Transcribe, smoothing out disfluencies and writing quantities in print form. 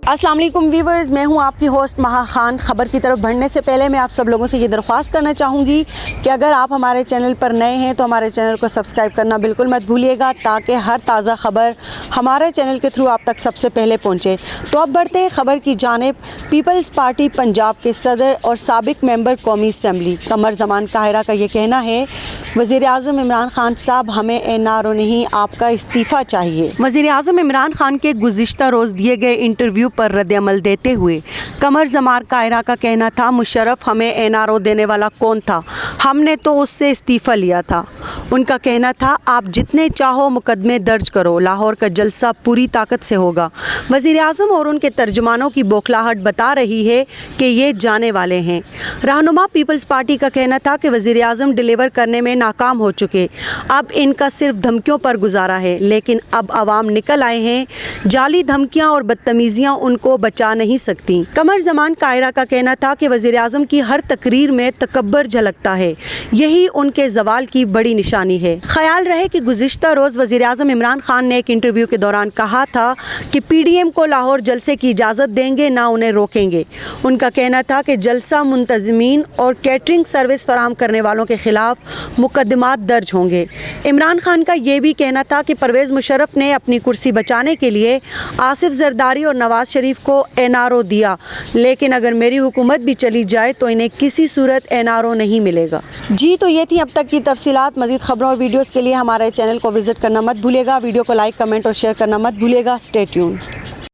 अस्सलाम वालेकुम व्यूवर्स, मैं हूं आपकी होस्ट महा खान। ख़बर की तरफ बढ़ने से पहले मैं आप सब लोगों से ये दरख्वास्त करना चाहूँगी कि अगर आप हमारे चैनल पर नए हैं तो हमारे चैनल को सब्सक्राइब करना बिल्कुल मत भूलिएगा, ताकि हर ताज़ा ख़बर हमारे चैनल के थ्रू आप तक सबसे पहले पहुँचे। तो अब बढ़ते हैं ख़बर की जानिब। पीपल्स पार्टी पंजाब के सदर और साबिक मेंबर कौमी असम्बली कमर ज़मान काहिरा का ये कहना है, वज़ीर आज़म इमरान खान साहब हमें एनआरओ नहीं, आपका इस्तीफ़ा चाहिए। वज़ीर आज़म इमरान खान के गुज़िश्ता रोज़ दिए गए इंटरव्यू पर रद्द-ए-अमल देते हुए कमर ज़मान काहिरा का कहना था, मुशर्रफ हमें एनआरओ देने वाला कौन था, हमने तो उससे इस्तीफ़ा लिया था। उनका कहना था, आप जितने चाहो मुकदमे दर्ज करो, लाहौर का जलसा पूरी ताकत से होगा। वज़ीर आज़म और उनके तर्जुमानों की बौखलाहट बता रही है कि ये जाने वाले हैं। रहनुमा पीपल्स पार्टी का कहना था कि वज़ीर आज़म डिलीवर करने में नाकाम हो चुके, अब इनका सिर्फ धमकियों पर गुजारा है। लेकिन अब आवाम निकल आए हैं, जाली धमकियाँ और बदतमीज़ियाँ उनको बचा नहीं सकती। कमर ज़मान काहिरा का कहना था कि वज़ीर आज़म की हर तकरीर में तकब्बर झलकता है, यही उनके ज़वाल की बड़ी निशानी है। ख्याल रहे कि गुज़िश्ता रोज़ वज़ीर आज़म इमरान खान ने एक इंटरव्यू के दौरान कहा था कि पीडीएम को लाहौर जलसे की इजाज़त देंगे, ना उन्हें रोकेंगे। उनका कहना था कि जलसा मुंतज़मीन और कैटरिंग सर्विस फराहम करने वालों के खिलाफ मुकदमात दर्ज होंगे। इमरान खान का ये भी कहना था कि परवेज़ मुशर्रफ ने अपनी कुर्सी बचाने के लिए आसिफ जरदारी और नवाज शरीफ को एनआरओ दिया, लेकिन अगर मेरी हुकूमत भी चली जाए तो इन्हें किसी सूरत एनआरओ नहीं मिलेगा। जी, तो ये थी अब तक की तफसीलात। मज़ीद खबरों और वीडियोज़ के लिए हमारे चैनल को विज़िट करना मत भूलिएगा। वीडियो को लाइक, कमेंट और शेयर करना मत भूलिएगा। Stay tuned.